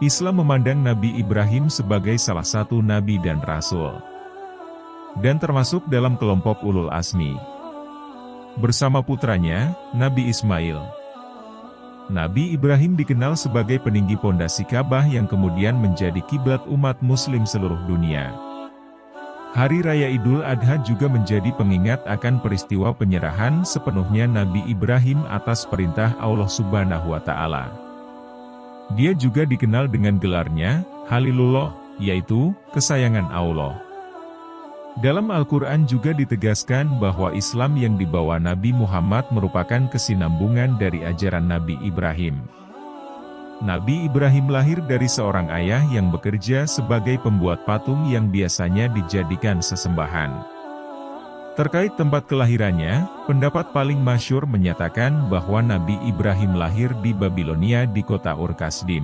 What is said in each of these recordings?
Islam memandang Nabi Ibrahim sebagai salah satu nabi dan rasul, dan termasuk dalam kelompok ulul azmi. Bersama putranya, Nabi Ismail. Nabi Ibrahim dikenal sebagai peninggi pondasi Ka'bah yang kemudian menjadi kiblat umat muslim seluruh dunia. Hari Raya Idul Adha juga menjadi pengingat akan peristiwa penyerahan sepenuhnya Nabi Ibrahim atas perintah Allah Subhanahu wa Ta'ala. Dia juga dikenal dengan gelarnya, Khalilullah, yaitu, kesayangan Allah. Dalam Al-Quran juga ditegaskan bahwa Islam yang dibawa Nabi Muhammad merupakan kesinambungan dari ajaran Nabi Ibrahim. Nabi Ibrahim lahir dari seorang ayah yang bekerja sebagai pembuat patung yang biasanya dijadikan sesembahan. Terkait tempat kelahirannya, pendapat paling masyhur menyatakan bahwa Nabi Ibrahim lahir di Babilonia di kota Ur-Kasdim.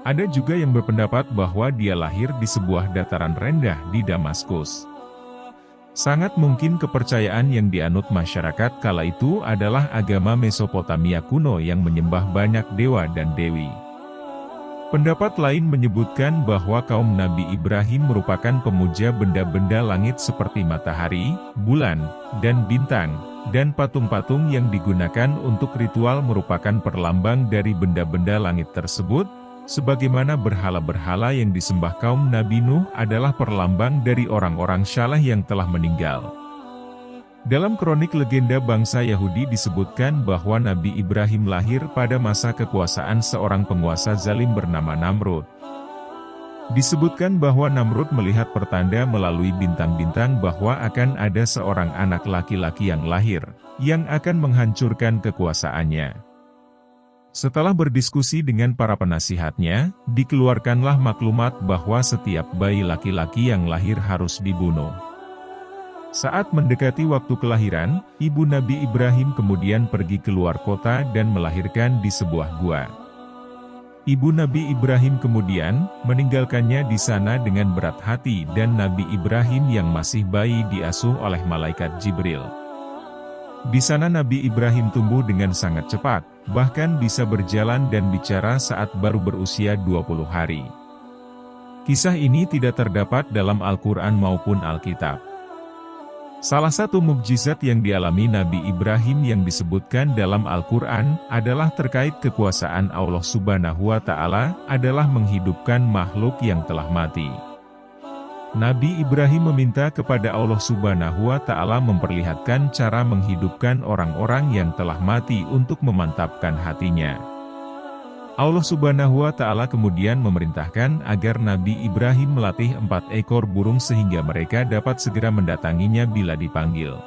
Ada juga yang berpendapat bahwa dia lahir di sebuah dataran rendah di Damaskus. Sangat mungkin kepercayaan yang dianut masyarakat kala itu adalah agama Mesopotamia kuno yang menyembah banyak dewa dan dewi. Pendapat lain menyebutkan bahwa kaum Nabi Ibrahim merupakan pemuja benda-benda langit seperti matahari, bulan, dan bintang, dan patung-patung yang digunakan untuk ritual merupakan perlambang dari benda-benda langit tersebut, sebagaimana berhala-berhala yang disembah kaum Nabi Nuh adalah perlambang dari orang-orang saleh yang telah meninggal. Dalam kronik legenda bangsa Yahudi disebutkan bahwa Nabi Ibrahim lahir pada masa kekuasaan seorang penguasa zalim bernama Namrud. Disebutkan bahwa Namrud melihat pertanda melalui bintang-bintang bahwa akan ada seorang anak laki-laki yang lahir, yang akan menghancurkan kekuasaannya. Setelah berdiskusi dengan para penasihatnya, dikeluarkanlah maklumat bahwa setiap bayi laki-laki yang lahir harus dibunuh. Saat mendekati waktu kelahiran, ibu Nabi Ibrahim kemudian pergi keluar kota dan melahirkan di sebuah gua. Ibu Nabi Ibrahim kemudian meninggalkannya di sana dengan berat hati dan Nabi Ibrahim yang masih bayi diasuh oleh malaikat Jibril. Di sana Nabi Ibrahim tumbuh dengan sangat cepat, bahkan bisa berjalan dan bicara saat baru berusia 20 hari. Kisah ini tidak terdapat dalam Al-Quran maupun Alkitab. Salah satu mukjizat yang dialami Nabi Ibrahim yang disebutkan dalam Al-Quran adalah terkait kekuasaan Allah Subhanahu wa Ta'ala adalah menghidupkan makhluk yang telah mati. Nabi Ibrahim meminta kepada Allah Subhanahu wa Ta'ala memperlihatkan cara menghidupkan orang-orang yang telah mati untuk memantapkan hatinya. Allah Subhanahu wa Ta'ala kemudian memerintahkan agar Nabi Ibrahim melatih 4 ekor burung sehingga mereka dapat segera mendatanginya bila dipanggil.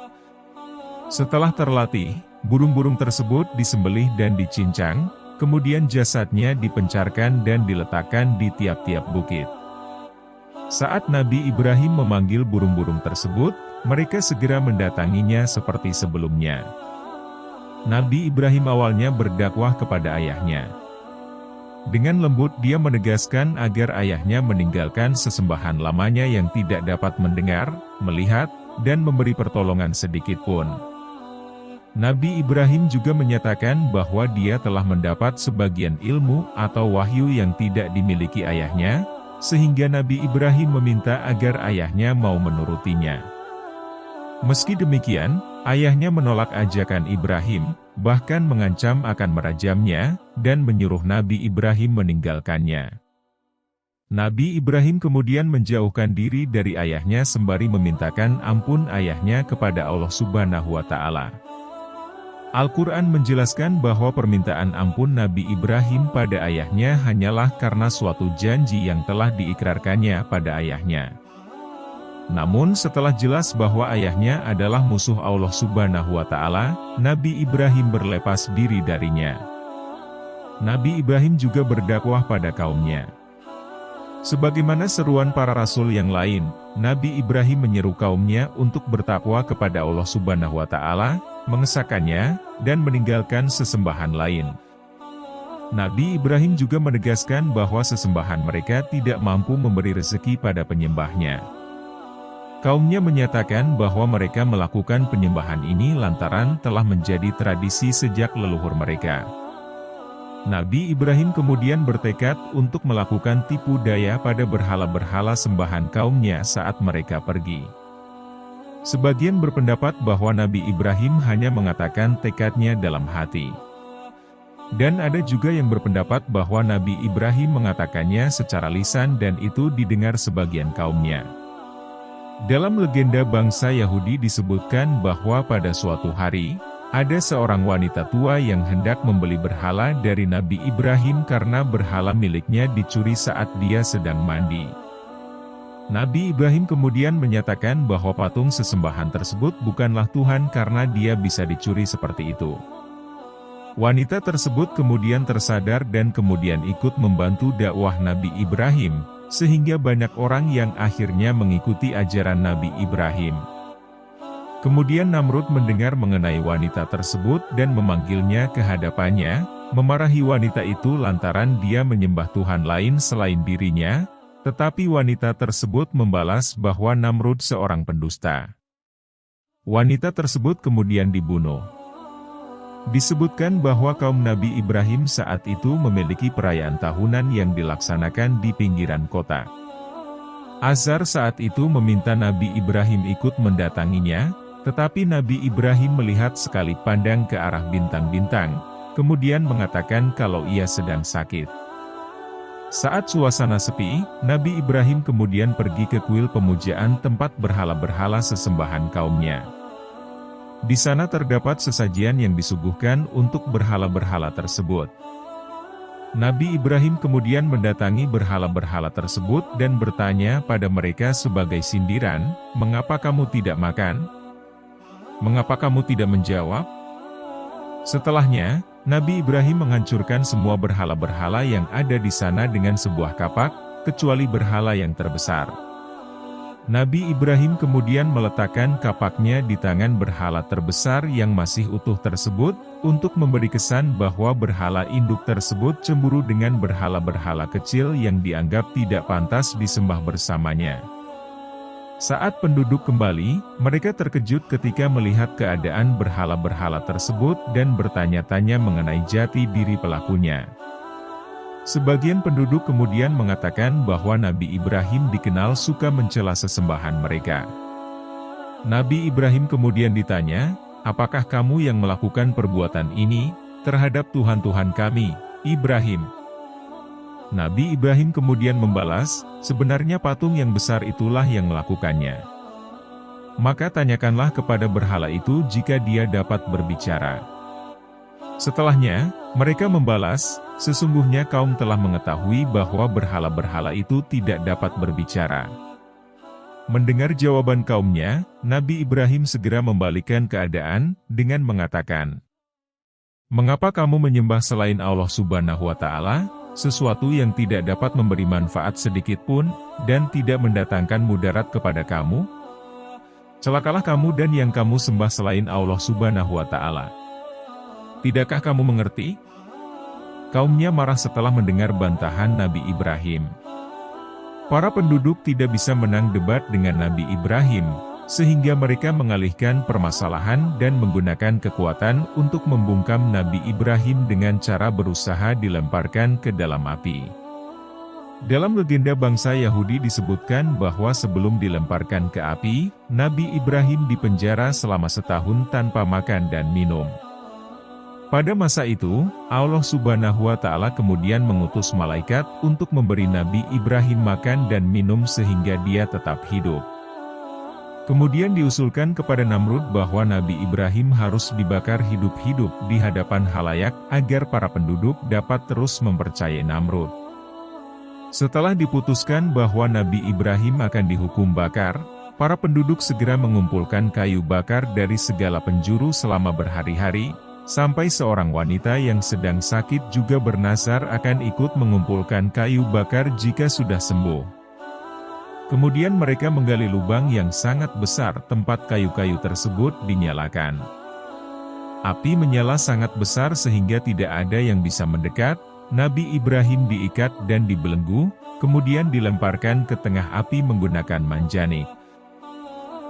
Setelah terlatih, burung-burung tersebut disembelih dan dicincang, kemudian jasadnya dipencarkan dan diletakkan di tiap-tiap bukit. Saat Nabi Ibrahim memanggil burung-burung tersebut, mereka segera mendatanginya seperti sebelumnya. Nabi Ibrahim awalnya berdakwah kepada ayahnya. Dengan lembut dia menegaskan agar ayahnya meninggalkan sesembahan lamanya yang tidak dapat mendengar, melihat, dan memberi pertolongan sedikit pun. Nabi Ibrahim juga menyatakan bahwa dia telah mendapat sebagian ilmu atau wahyu yang tidak dimiliki ayahnya, sehingga Nabi Ibrahim meminta agar ayahnya mau menurutinya. Meski demikian, ayahnya menolak ajakan Ibrahim, bahkan mengancam akan merajamnya, dan menyuruh Nabi Ibrahim meninggalkannya. Nabi Ibrahim kemudian menjauhkan diri dari ayahnya sembari memintakan ampun ayahnya kepada Allah Subhanahu wa Ta'ala. Al-Quran menjelaskan bahwa permintaan ampun Nabi Ibrahim pada ayahnya hanyalah karena suatu janji yang telah diikrarkannya pada ayahnya. Namun setelah jelas bahwa ayahnya adalah musuh Allah Subhanahu wa Ta'ala, Nabi Ibrahim berlepas diri darinya. Nabi Ibrahim juga berdakwah pada kaumnya. Sebagaimana seruan para rasul yang lain, Nabi Ibrahim menyeru kaumnya untuk bertakwa kepada Allah Subhanahu wa Ta'ala, mengesahkannya, dan meninggalkan sesembahan lain. Nabi Ibrahim juga menegaskan bahwa sesembahan mereka tidak mampu memberi rezeki pada penyembahnya. Kaumnya menyatakan bahwa mereka melakukan penyembahan ini lantaran telah menjadi tradisi sejak leluhur mereka. Nabi Ibrahim kemudian bertekad untuk melakukan tipu daya pada berhala-berhala sembahan kaumnya saat mereka pergi. Sebagian berpendapat bahwa Nabi Ibrahim hanya mengatakan tekadnya dalam hati. Dan ada juga yang berpendapat bahwa Nabi Ibrahim mengatakannya secara lisan dan itu didengar sebagian kaumnya. Dalam legenda bangsa Yahudi disebutkan bahwa pada suatu hari, ada seorang wanita tua yang hendak membeli berhala dari Nabi Ibrahim karena berhala miliknya dicuri saat dia sedang mandi. Nabi Ibrahim kemudian menyatakan bahwa patung sesembahan tersebut bukanlah Tuhan karena dia bisa dicuri seperti itu. Wanita tersebut kemudian tersadar dan kemudian ikut membantu dakwah Nabi Ibrahim, sehingga banyak orang yang akhirnya mengikuti ajaran Nabi Ibrahim. Kemudian Namrud mendengar mengenai wanita tersebut dan memanggilnya ke hadapannya, memarahi wanita itu lantaran dia menyembah Tuhan lain selain dirinya, tetapi wanita tersebut membalas bahwa Namrud seorang pendusta. Wanita tersebut kemudian dibunuh. Disebutkan bahwa kaum Nabi Ibrahim saat itu memiliki perayaan tahunan yang dilaksanakan di pinggiran kota. Azar saat itu meminta Nabi Ibrahim ikut mendatanginya, tetapi Nabi Ibrahim melihat sekali pandang ke arah bintang-bintang, kemudian mengatakan kalau ia sedang sakit. Saat suasana sepi, Nabi Ibrahim kemudian pergi ke kuil pemujaan tempat berhala-berhala sesembahan kaumnya. Di sana terdapat sesajian yang disuguhkan untuk berhala-berhala tersebut. Nabi Ibrahim kemudian mendatangi berhala-berhala tersebut dan bertanya pada mereka sebagai sindiran, "Mengapa kamu tidak makan? Mengapa kamu tidak menjawab?" Setelahnya, Nabi Ibrahim menghancurkan semua berhala-berhala yang ada di sana dengan sebuah kapak, kecuali berhala yang terbesar. Nabi Ibrahim kemudian meletakkan kapaknya di tangan berhala terbesar yang masih utuh tersebut, untuk memberi kesan bahwa berhala induk tersebut cemburu dengan berhala-berhala kecil yang dianggap tidak pantas disembah bersamanya. Saat penduduk kembali, mereka terkejut ketika melihat keadaan berhala-berhala tersebut dan bertanya-tanya mengenai jati diri pelakunya. Sebagian penduduk kemudian mengatakan bahwa Nabi Ibrahim dikenal suka mencela sesembahan mereka. Nabi Ibrahim kemudian ditanya, "Apakah kamu yang melakukan perbuatan ini terhadap Tuhan-Tuhan kami, Ibrahim?" Nabi Ibrahim kemudian membalas, "Sebenarnya patung yang besar itulah yang melakukannya. Maka tanyakanlah kepada berhala itu jika dia dapat berbicara." Setelahnya, mereka membalas, "Sesungguhnya kaum telah mengetahui bahwa berhala-berhala itu tidak dapat berbicara." Mendengar jawaban kaumnya, Nabi Ibrahim segera membalikkan keadaan dengan mengatakan, "Mengapa kamu menyembah selain Allah Subhanahu wa Ta'ala? Sesuatu yang tidak dapat memberi manfaat sedikit pun, dan tidak mendatangkan mudarat kepada kamu? Celakalah kamu dan yang kamu sembah selain Allah Subhanahu wa Ta'ala. Tidakkah kamu mengerti?" Kaumnya marah setelah mendengar bantahan Nabi Ibrahim. Para penduduk tidak bisa menang debat dengan Nabi Ibrahim, sehingga mereka mengalihkan permasalahan dan menggunakan kekuatan untuk membungkam Nabi Ibrahim dengan cara berusaha dilemparkan ke dalam api. Dalam legenda bangsa Yahudi disebutkan bahwa sebelum dilemparkan ke api, Nabi Ibrahim dipenjara selama setahun tanpa makan dan minum. Pada masa itu, Allah Subhanahu wa Ta'ala kemudian mengutus malaikat untuk memberi Nabi Ibrahim makan dan minum sehingga dia tetap hidup. Kemudian diusulkan kepada Namrud bahwa Nabi Ibrahim harus dibakar hidup-hidup di hadapan halayak agar para penduduk dapat terus mempercayai Namrud. Setelah diputuskan bahwa Nabi Ibrahim akan dihukum bakar, para penduduk segera mengumpulkan kayu bakar dari segala penjuru selama berhari-hari, sampai seorang wanita yang sedang sakit juga bernazar akan ikut mengumpulkan kayu bakar jika sudah sembuh. Kemudian mereka menggali lubang yang sangat besar tempat kayu-kayu tersebut dinyalakan. Api menyala sangat besar sehingga tidak ada yang bisa mendekat. Nabi Ibrahim diikat dan dibelenggu, kemudian dilemparkan ke tengah api menggunakan manjanik.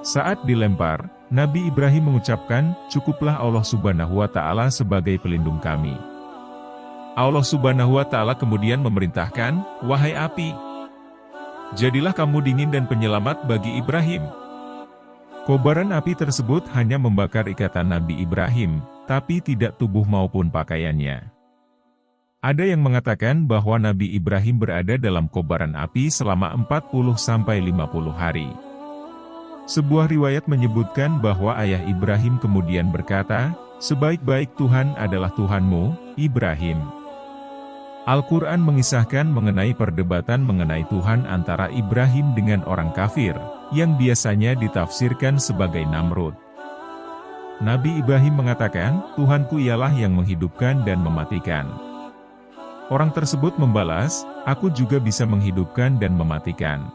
Saat dilempar, Nabi Ibrahim mengucapkan, "Cukuplah Allah Subhanahu wa Ta'ala sebagai pelindung kami." Allah Subhanahu wa Ta'ala kemudian memerintahkan, "Wahai api, jadilah kamu dingin dan penyelamat bagi Ibrahim." Kobaran api tersebut hanya membakar ikatan Nabi Ibrahim, tapi tidak tubuh maupun pakaiannya. Ada yang mengatakan bahwa Nabi Ibrahim berada dalam kobaran api selama 40-50 hari. Sebuah riwayat menyebutkan bahwa ayah Ibrahim kemudian berkata, "Sebaik-baik Tuhan adalah Tuhanmu, Ibrahim." Al-Quran mengisahkan mengenai perdebatan mengenai Tuhan antara Ibrahim dengan orang kafir, yang biasanya ditafsirkan sebagai Namrud. Nabi Ibrahim mengatakan, "Tuhanku ialah yang menghidupkan dan mematikan." Orang tersebut membalas, "Aku juga bisa menghidupkan dan mematikan."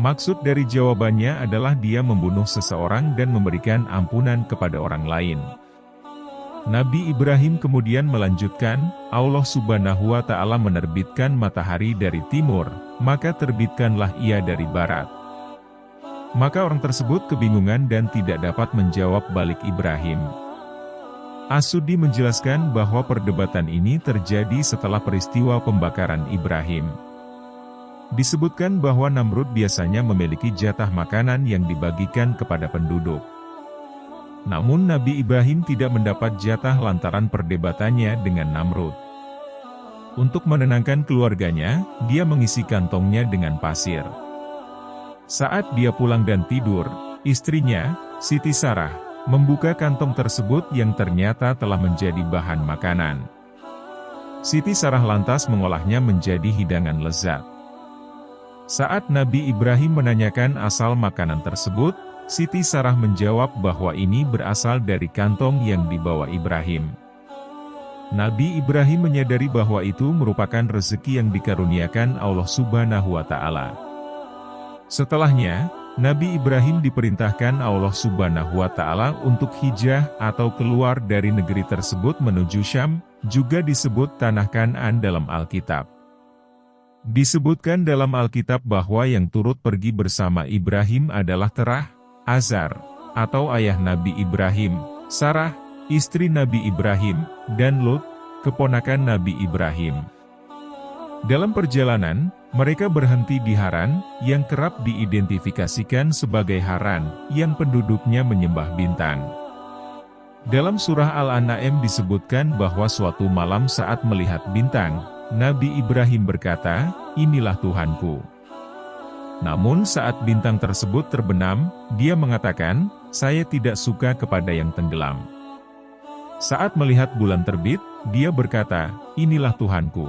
Maksud dari jawabannya adalah dia membunuh seseorang dan memberikan ampunan kepada orang lain. Nabi Ibrahim kemudian melanjutkan, "Allah Subhanahu wa Ta'ala menerbitkan matahari dari timur, maka terbitkanlah ia dari barat." Maka orang tersebut kebingungan dan tidak dapat menjawab balik Ibrahim. As-Suddi menjelaskan bahwa perdebatan ini terjadi setelah peristiwa pembakaran Ibrahim. Disebutkan bahwa Namrud biasanya memiliki jatah makanan yang dibagikan kepada penduduk. Namun Nabi Ibrahim tidak mendapat jatah lantaran perdebatannya dengan Namrud. Untuk menenangkan keluarganya, dia mengisi kantongnya dengan pasir. Saat dia pulang dan tidur, istrinya, Siti Sarah, membuka kantong tersebut yang ternyata telah menjadi bahan makanan. Siti Sarah lantas mengolahnya menjadi hidangan lezat. Saat Nabi Ibrahim menanyakan asal makanan tersebut, Siti Sarah menjawab bahwa ini berasal dari kantong yang dibawa Ibrahim. Nabi Ibrahim menyadari bahwa itu merupakan rezeki yang dikaruniakan Allah Subhanahu wa Ta'ala. Setelahnya, Nabi Ibrahim diperintahkan Allah Subhanahu wa Ta'ala untuk hijrah atau keluar dari negeri tersebut menuju Syam, juga disebut Tanah Kan'an dalam Alkitab. Disebutkan dalam Alkitab bahwa yang turut pergi bersama Ibrahim adalah Terah, Azar, atau ayah Nabi Ibrahim, Sarah, istri Nabi Ibrahim, dan Lot, keponakan Nabi Ibrahim. Dalam perjalanan, mereka berhenti di Haran, yang kerap diidentifikasikan sebagai Haran, yang penduduknya menyembah bintang. Dalam surah Al-An'am disebutkan bahwa suatu malam saat melihat bintang, Nabi Ibrahim berkata, "Inilah Tuhanku." Namun saat bintang tersebut terbenam, dia mengatakan, "Saya tidak suka kepada yang tenggelam." Saat melihat bulan terbit, dia berkata, "Inilah Tuhanku."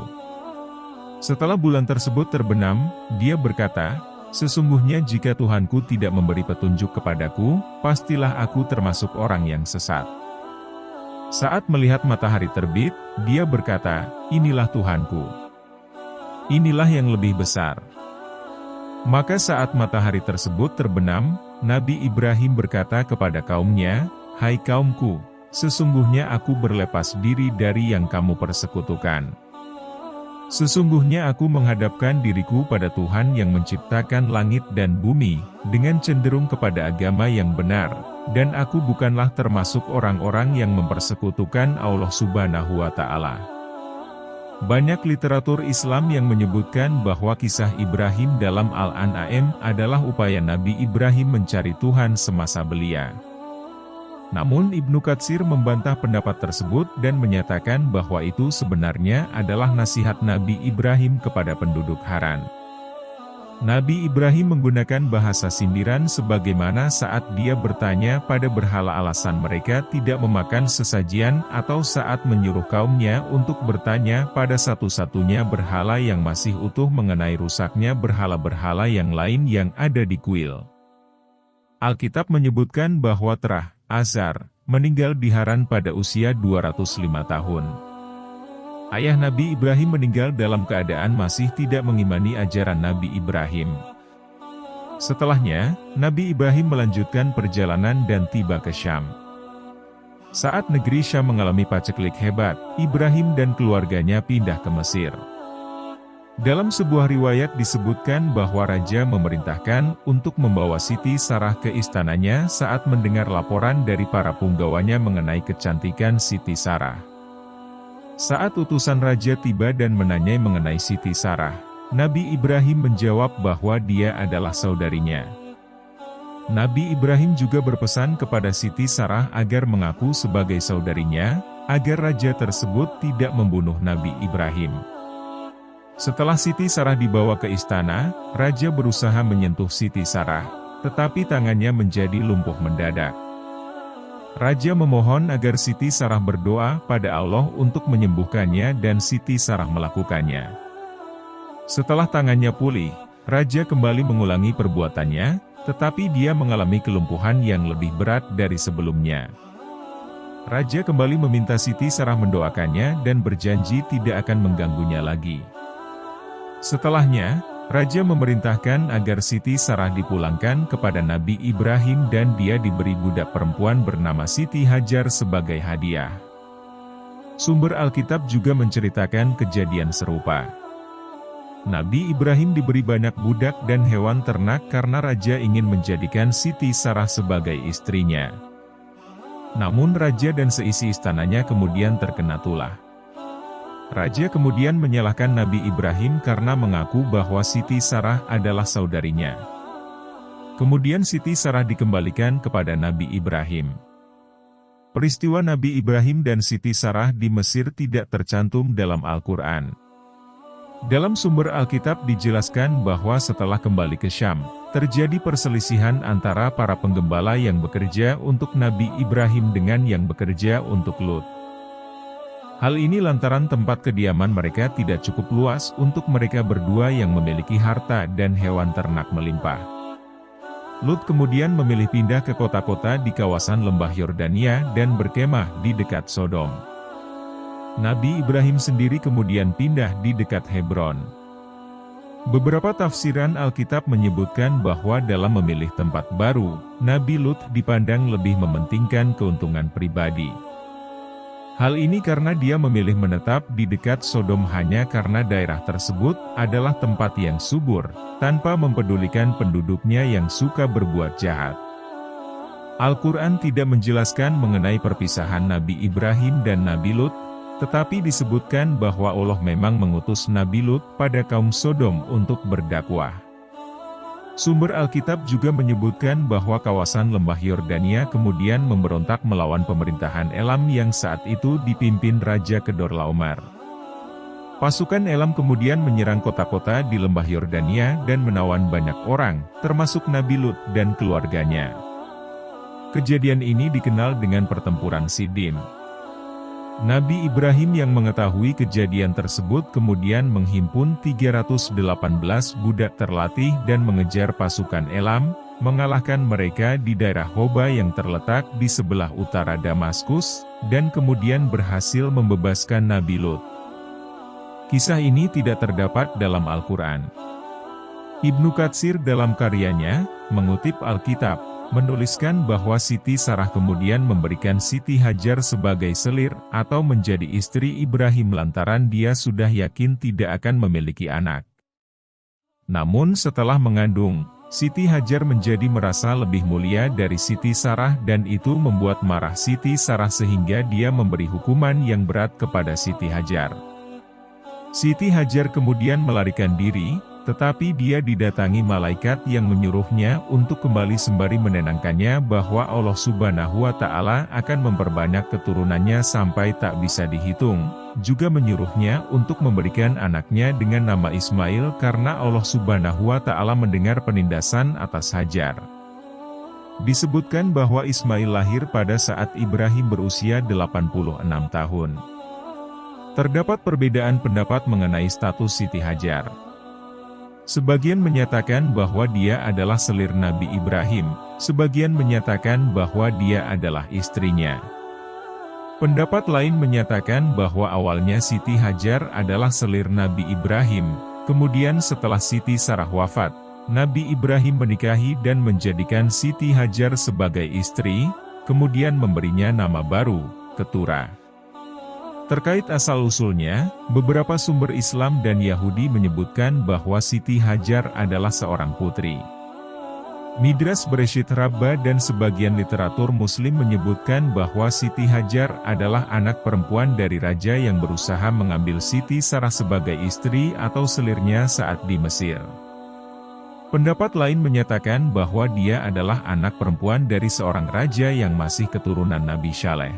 Setelah bulan tersebut terbenam, dia berkata, "Sesungguhnya jika Tuhanku tidak memberi petunjuk kepadaku, pastilah aku termasuk orang yang sesat." Saat melihat matahari terbit, dia berkata, "Inilah Tuhanku. Inilah yang lebih besar." Maka saat matahari tersebut terbenam, Nabi Ibrahim berkata kepada kaumnya, "Hai kaumku, sesungguhnya aku berlepas diri dari yang kamu persekutukan. Sesungguhnya aku menghadapkan diriku pada Tuhan yang menciptakan langit dan bumi, dengan cenderung kepada agama yang benar, dan aku bukanlah termasuk orang-orang yang mempersekutukan Allah Subhanahu wa Ta'ala." Banyak literatur Islam yang menyebutkan bahwa kisah Ibrahim dalam Al-An'am adalah upaya Nabi Ibrahim mencari Tuhan semasa belia. Namun Ibnu Katsir membantah pendapat tersebut dan menyatakan bahwa itu sebenarnya adalah nasihat Nabi Ibrahim kepada penduduk Haran. Nabi Ibrahim menggunakan bahasa sindiran sebagaimana saat dia bertanya pada berhala alasan mereka tidak memakan sesajian atau saat menyuruh kaumnya untuk bertanya pada satu-satunya berhala yang masih utuh mengenai rusaknya berhala-berhala yang lain yang ada di kuil. Alkitab menyebutkan bahwa Terah, Azar, meninggal di Haran pada usia 205 tahun. Ayah Nabi Ibrahim meninggal dalam keadaan masih tidak mengimani ajaran Nabi Ibrahim. Setelahnya, Nabi Ibrahim melanjutkan perjalanan dan tiba ke Syam. Saat negeri Syam mengalami paceklik hebat, Ibrahim dan keluarganya pindah ke Mesir. Dalam sebuah riwayat disebutkan bahwa raja memerintahkan untuk membawa Siti Sarah ke istananya saat mendengar laporan dari para punggawanya mengenai kecantikan Siti Sarah. Saat utusan raja tiba dan menanyai mengenai Siti Sarah, Nabi Ibrahim menjawab bahwa dia adalah saudarinya. Nabi Ibrahim juga berpesan kepada Siti Sarah agar mengaku sebagai saudarinya, agar raja tersebut tidak membunuh Nabi Ibrahim. Setelah Siti Sarah dibawa ke istana, raja berusaha menyentuh Siti Sarah, tetapi tangannya menjadi lumpuh mendadak. Raja memohon agar Siti Sarah berdoa pada Allah untuk menyembuhkannya dan Siti Sarah melakukannya. Setelah tangannya pulih, raja kembali mengulangi perbuatannya, tetapi dia mengalami kelumpuhan yang lebih berat dari sebelumnya. Raja kembali meminta Siti Sarah mendoakannya dan berjanji tidak akan mengganggunya lagi. Setelahnya, raja memerintahkan agar Siti Sarah dipulangkan kepada Nabi Ibrahim dan dia diberi budak perempuan bernama Siti Hajar sebagai hadiah. Sumber Alkitab juga menceritakan kejadian serupa. Nabi Ibrahim diberi banyak budak dan hewan ternak karena raja ingin menjadikan Siti Sarah sebagai istrinya. Namun raja dan seisi istananya kemudian terkena tulah. Raja kemudian menyalahkan Nabi Ibrahim karena mengaku bahwa Siti Sarah adalah saudarinya. Kemudian Siti Sarah dikembalikan kepada Nabi Ibrahim. Peristiwa Nabi Ibrahim dan Siti Sarah di Mesir tidak tercantum dalam Al-Quran. Dalam sumber Alkitab dijelaskan bahwa setelah kembali ke Syam, terjadi perselisihan antara para penggembala yang bekerja untuk Nabi Ibrahim dengan yang bekerja untuk Lut. Hal ini lantaran tempat kediaman mereka tidak cukup luas untuk mereka berdua yang memiliki harta dan hewan ternak melimpah. Lut kemudian memilih pindah ke kota-kota di kawasan lembah Yordania dan berkemah di dekat Sodom. Nabi Ibrahim sendiri kemudian pindah di dekat Hebron. Beberapa tafsiran Alkitab menyebutkan bahwa dalam memilih tempat baru, Nabi Lut dipandang lebih mementingkan keuntungan pribadi. Hal ini karena dia memilih menetap di dekat Sodom hanya karena daerah tersebut adalah tempat yang subur, tanpa mempedulikan penduduknya yang suka berbuat jahat. Al-Quran tidak menjelaskan mengenai perpisahan Nabi Ibrahim dan Nabi Lut, tetapi disebutkan bahwa Allah memang mengutus Nabi Lut pada kaum Sodom untuk berdakwah. Sumber Alkitab juga menyebutkan bahwa kawasan lembah Yordania kemudian memberontak melawan pemerintahan Elam yang saat itu dipimpin Raja Kedorlaomer. Pasukan Elam kemudian menyerang kota-kota di lembah Yordania dan menawan banyak orang, termasuk Nabi Lut dan keluarganya. Kejadian ini dikenal dengan pertempuran Sidim. Nabi Ibrahim yang mengetahui kejadian tersebut kemudian menghimpun 318 budak terlatih dan mengejar pasukan Elam, mengalahkan mereka di daerah Hoba yang terletak di sebelah utara Damaskus, dan kemudian berhasil membebaskan Nabi Lut. Kisah ini tidak terdapat dalam Al-Quran. Ibnu Katsir dalam karyanya, mengutip Alkitab, menuliskan bahwa Siti Sarah kemudian memberikan Siti Hajar sebagai selir atau menjadi istri Ibrahim lantaran dia sudah yakin tidak akan memiliki anak. Namun setelah mengandung, Siti Hajar menjadi merasa lebih mulia dari Siti Sarah dan itu membuat marah Siti Sarah sehingga dia memberi hukuman yang berat kepada Siti Hajar. Siti Hajar kemudian melarikan diri, tetapi dia didatangi malaikat yang menyuruhnya untuk kembali sembari menenangkannya bahwa Allah Subhanahu wa Ta'ala akan memperbanyak keturunannya sampai tak bisa dihitung, juga menyuruhnya untuk memberikan anaknya dengan nama Ismail karena Allah Subhanahu wa Ta'ala mendengar penindasan atas Hajar. Disebutkan bahwa Ismail lahir pada saat Ibrahim berusia 86 tahun. Terdapat perbedaan pendapat mengenai status Siti Hajar. Sebagian menyatakan bahwa dia adalah selir Nabi Ibrahim, sebagian menyatakan bahwa dia adalah istrinya. Pendapat lain menyatakan bahwa awalnya Siti Hajar adalah selir Nabi Ibrahim, kemudian setelah Siti Sarah wafat, Nabi Ibrahim menikahi dan menjadikan Siti Hajar sebagai istri, kemudian memberinya nama baru, Keturah. Terkait asal-usulnya, beberapa sumber Islam dan Yahudi menyebutkan bahwa Siti Hajar adalah seorang putri. Midras Bereshit Rabbah dan sebagian literatur Muslim menyebutkan bahwa Siti Hajar adalah anak perempuan dari raja yang berusaha mengambil Siti Sarah sebagai istri atau selirnya saat di Mesir. Pendapat lain menyatakan bahwa dia adalah anak perempuan dari seorang raja yang masih keturunan Nabi Saleh.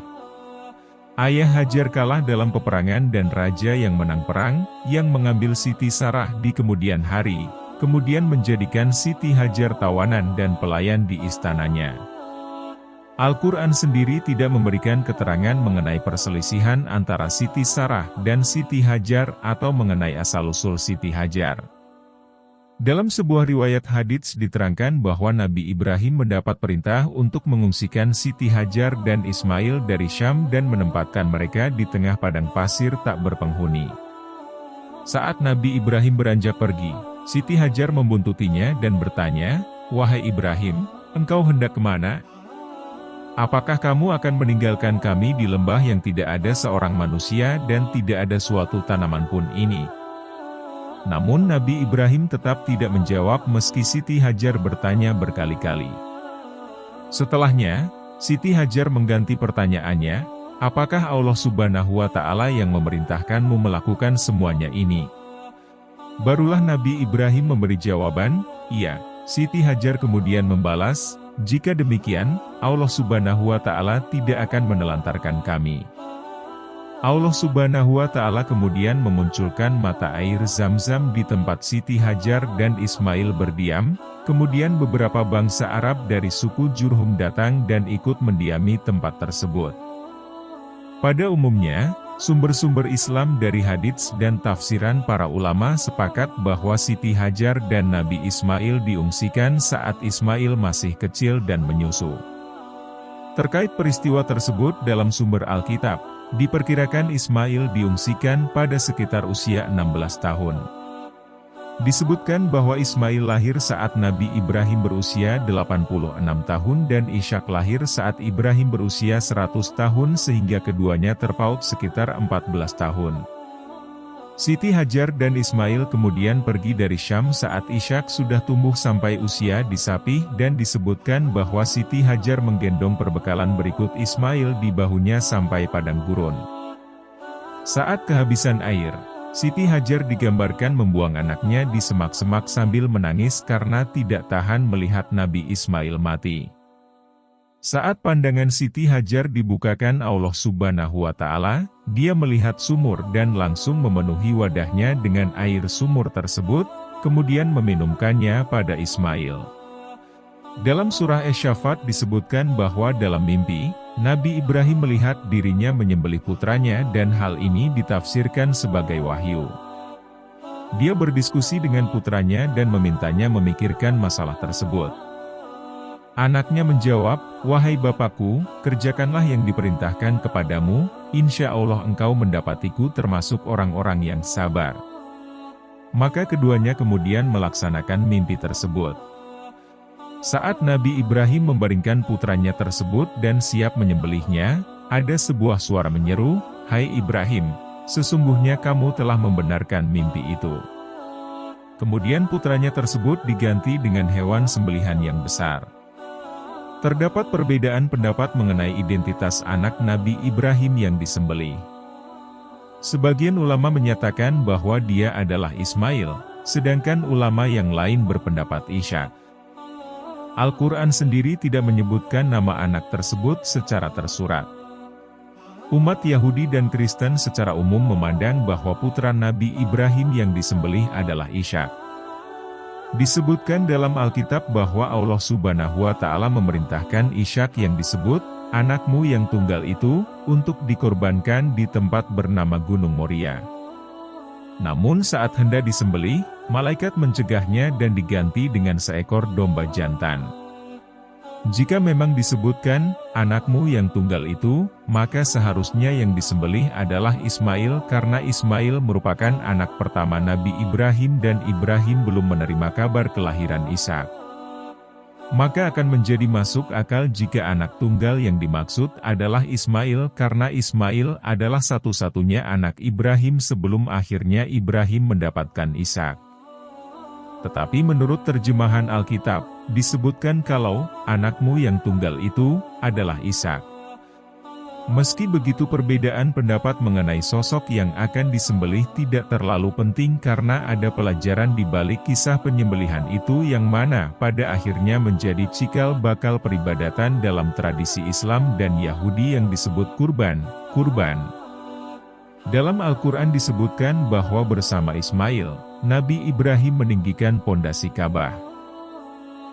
Ayah Hajar kalah dalam peperangan dan raja yang menang perang, yang mengambil Siti Sarah di kemudian hari, kemudian menjadikan Siti Hajar tawanan dan pelayan di istananya. Al-Quran sendiri tidak memberikan keterangan mengenai perselisihan antara Siti Sarah dan Siti Hajar atau mengenai asal-usul Siti Hajar. Dalam sebuah riwayat hadits diterangkan bahwa Nabi Ibrahim mendapat perintah untuk mengungsikan Siti Hajar dan Ismail dari Syam dan menempatkan mereka di tengah padang pasir tak berpenghuni. Saat Nabi Ibrahim beranjak pergi, Siti Hajar membuntutinya dan bertanya, "Wahai Ibrahim, engkau hendak kemana? Apakah kamu akan meninggalkan kami di lembah yang tidak ada seorang manusia dan tidak ada suatu tanaman pun ini?" Namun Nabi Ibrahim tetap tidak menjawab meski Siti Hajar bertanya berkali-kali. Setelahnya, Siti Hajar mengganti pertanyaannya, "Apakah Allah Subhanahu wa Ta'ala yang memerintahkanmu melakukan semuanya ini?" Barulah Nabi Ibrahim memberi jawaban, "Iya." Siti Hajar kemudian membalas, "Jika demikian, Allah Subhanahu wa Ta'ala tidak akan menelantarkan kami." Allah Subhanahu wa Ta'ala kemudian memunculkan mata air Zam-Zam di tempat Siti Hajar dan Ismail berdiam, kemudian beberapa bangsa Arab dari suku Jurhum datang dan ikut mendiami tempat tersebut. Pada umumnya, sumber-sumber Islam dari hadits dan tafsiran para ulama sepakat bahwa Siti Hajar dan Nabi Ismail diungsikan saat Ismail masih kecil dan menyusu. Terkait peristiwa tersebut dalam sumber Alkitab, diperkirakan Ismail diungsikan pada sekitar usia 16 tahun. Disebutkan bahwa Ismail lahir saat Nabi Ibrahim berusia 86 tahun dan Ishak lahir saat Ibrahim berusia 100 tahun sehingga keduanya terpaut sekitar 14 tahun. Siti Hajar dan Ismail kemudian pergi dari Syam saat Ishak sudah tumbuh sampai usia disapih dan disebutkan bahwa Siti Hajar menggendong perbekalan berikut Ismail di bahunya sampai padang gurun. Saat kehabisan air, Siti Hajar digambarkan membuang anaknya di semak-semak sambil menangis karena tidak tahan melihat Nabi Ismail mati. Saat pandangan Siti Hajar dibukakan Allah Subhanahu wa Ta'ala, dia melihat sumur dan langsung memenuhi wadahnya dengan air sumur tersebut, kemudian meminumkannya pada Ismail. Dalam surah Asy-Syafat disebutkan bahwa dalam mimpi, Nabi Ibrahim melihat dirinya menyembelih putranya dan hal ini ditafsirkan sebagai wahyu. Dia berdiskusi dengan putranya dan memintanya memikirkan masalah tersebut. Anaknya menjawab, "Wahai bapakku, kerjakanlah yang diperintahkan kepadamu, insya Allah engkau mendapatiku termasuk orang-orang yang sabar." Maka keduanya kemudian melaksanakan mimpi tersebut. Saat Nabi Ibrahim membaringkan putranya tersebut dan siap menyembelihnya, ada sebuah suara menyeru, "Hai Ibrahim, sesungguhnya kamu telah membenarkan mimpi itu." Kemudian putranya tersebut diganti dengan hewan sembelihan yang besar. Terdapat perbedaan pendapat mengenai identitas anak Nabi Ibrahim yang disembelih. Sebagian ulama menyatakan bahwa dia adalah Ismail, sedangkan ulama yang lain berpendapat Ishak. Al-Quran sendiri tidak menyebutkan nama anak tersebut secara tersurat. Umat Yahudi dan Kristen secara umum memandang bahwa putra Nabi Ibrahim yang disembelih adalah Ishak. Disebutkan dalam Alkitab bahwa Allah Subhanahu wa Ta'ala memerintahkan Ishak yang disebut, "Anakmu yang tunggal itu," untuk dikorbankan di tempat bernama Gunung Moria. Namun saat hendak disembelih, malaikat mencegahnya dan diganti dengan seekor domba jantan. Jika memang disebutkan, "Anakmu yang tunggal itu," maka seharusnya yang disembelih adalah Ismail karena Ismail merupakan anak pertama Nabi Ibrahim dan Ibrahim belum menerima kabar kelahiran Ishak. Maka akan menjadi masuk akal jika anak tunggal yang dimaksud adalah Ismail karena Ismail adalah satu-satunya anak Ibrahim sebelum akhirnya Ibrahim mendapatkan Ishak. Tetapi menurut terjemahan Alkitab, disebutkan kalau anakmu yang tunggal itu adalah Ishak. Meski begitu, perbedaan pendapat mengenai sosok yang akan disembelih tidak terlalu penting karena ada pelajaran di balik kisah penyembelihan itu yang mana pada akhirnya menjadi cikal bakal peribadatan dalam tradisi Islam dan Yahudi yang disebut kurban. Dalam Al-Quran disebutkan bahwa bersama Ismail, Nabi Ibrahim meninggikan pondasi Ka'bah.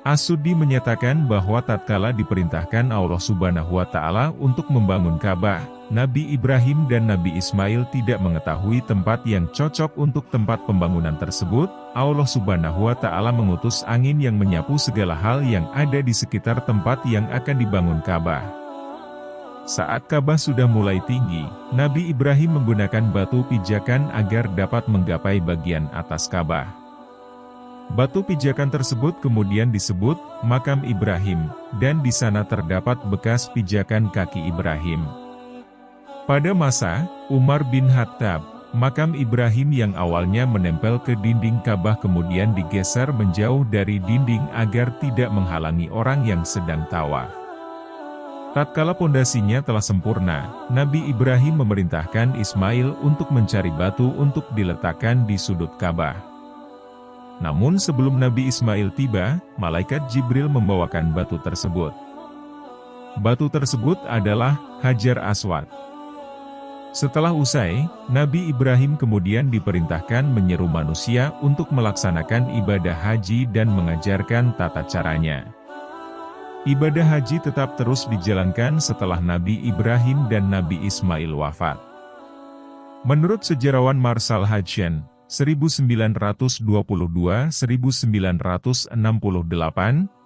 As-Suddi menyatakan bahwa tatkala diperintahkan Allah Subhanahu wa Ta'ala untuk membangun Ka'bah, Nabi Ibrahim dan Nabi Ismail tidak mengetahui tempat yang cocok untuk tempat pembangunan tersebut. Allah Subhanahu wa Ta'ala mengutus angin yang menyapu segala hal yang ada di sekitar tempat yang akan dibangun Ka'bah. Saat Ka'bah sudah mulai tinggi, Nabi Ibrahim menggunakan batu pijakan agar dapat menggapai bagian atas Ka'bah. Batu pijakan tersebut kemudian disebut Makam Ibrahim, dan di sana terdapat bekas pijakan kaki Ibrahim. Pada masa Umar bin Khattab, makam Ibrahim yang awalnya menempel ke dinding Ka'bah kemudian digeser menjauh dari dinding agar tidak menghalangi orang yang sedang tawaf. Tatkala pondasinya telah sempurna, Nabi Ibrahim memerintahkan Ismail untuk mencari batu untuk diletakkan di sudut Ka'bah. Namun sebelum Nabi Ismail tiba, malaikat Jibril membawakan batu tersebut. Batu tersebut adalah Hajar Aswad. Setelah usai, Nabi Ibrahim kemudian diperintahkan menyeru manusia untuk melaksanakan ibadah haji dan mengajarkan tata caranya. Ibadah haji tetap terus dijalankan setelah Nabi Ibrahim dan Nabi Ismail wafat. Menurut sejarawan Marshall Hodgson, 1922-1968,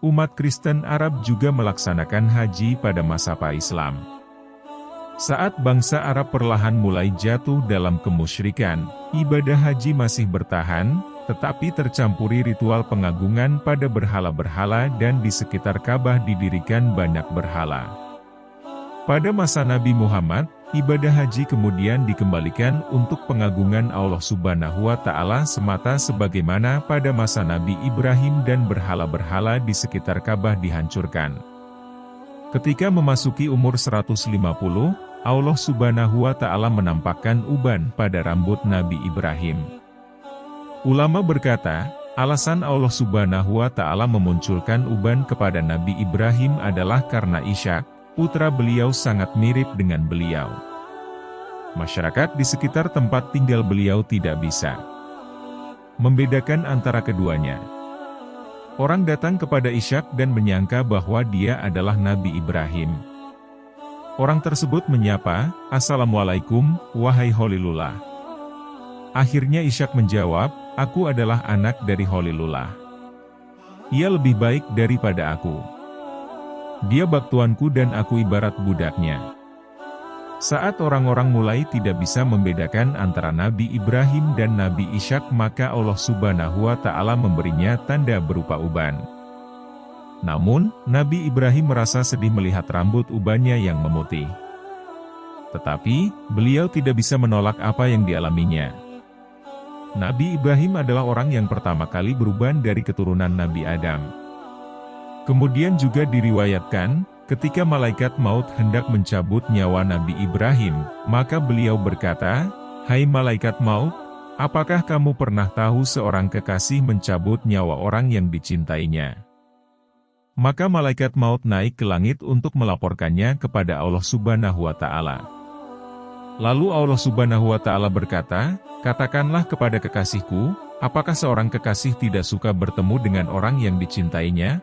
umat Kristen Arab juga melaksanakan haji pada masa pra-Islam. Saat bangsa Arab perlahan mulai jatuh dalam kemusyrikan, ibadah haji masih bertahan, tetapi tercampuri ritual pengagungan pada berhala-berhala dan di sekitar Ka'bah didirikan banyak berhala. Pada masa Nabi Muhammad, ibadah haji kemudian dikembalikan untuk pengagungan Allah Subhanahu wa Ta'ala semata sebagaimana pada masa Nabi Ibrahim dan berhala-berhala di sekitar Ka'bah dihancurkan. Ketika memasuki umur 150, Allah Subhanahu wa Ta'ala menampakkan uban pada rambut Nabi Ibrahim. Ulama berkata, alasan Allah Subhanahu wa Ta'ala memunculkan uban kepada Nabi Ibrahim adalah karena Ishak, putra beliau, sangat mirip dengan beliau. Masyarakat di sekitar tempat tinggal beliau tidak bisa membedakan antara keduanya. Orang datang kepada Ishak dan menyangka bahwa dia adalah Nabi Ibrahim. Orang tersebut menyapa, "Assalamualaikum, wahai Khalilullah." Akhirnya Ishak menjawab, "Aku adalah anak dari Khalilullah. Ia lebih baik daripada aku. Dia baktuanku dan aku ibarat budaknya." Saat orang-orang mulai tidak bisa membedakan antara Nabi Ibrahim dan Nabi Ishak, maka Allah Subhanahu wa Ta'ala memberinya tanda berupa uban. Namun, Nabi Ibrahim merasa sedih melihat rambut ubannya yang memutih. Tetapi, beliau tidak bisa menolak apa yang dialaminya. Nabi Ibrahim adalah orang yang pertama kali beruban dari keturunan Nabi Adam. Kemudian juga diriwayatkan, ketika malaikat maut hendak mencabut nyawa Nabi Ibrahim, maka beliau berkata, "Hai malaikat maut, apakah kamu pernah tahu seorang kekasih mencabut nyawa orang yang dicintainya?" Maka malaikat maut naik ke langit untuk melaporkannya kepada Allah Subhanahu wa Ta'ala. Lalu Allah Subhanahu wa Ta'ala berkata, "Katakanlah kepada kekasihku, apakah seorang kekasih tidak suka bertemu dengan orang yang dicintainya?"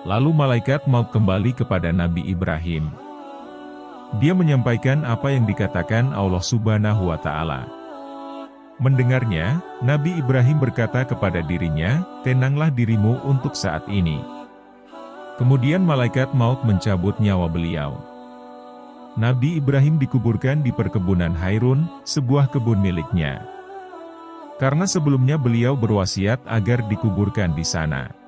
Lalu malaikat maut kembali kepada Nabi Ibrahim. Dia menyampaikan apa yang dikatakan Allah Subhanahu wa Ta'ala. Mendengarnya, Nabi Ibrahim berkata kepada dirinya, "Tenanglah dirimu untuk saat ini." Kemudian malaikat maut mencabut nyawa beliau. Nabi Ibrahim dikuburkan di perkebunan Hairun, sebuah kebun miliknya. Karena sebelumnya beliau berwasiat agar dikuburkan di sana.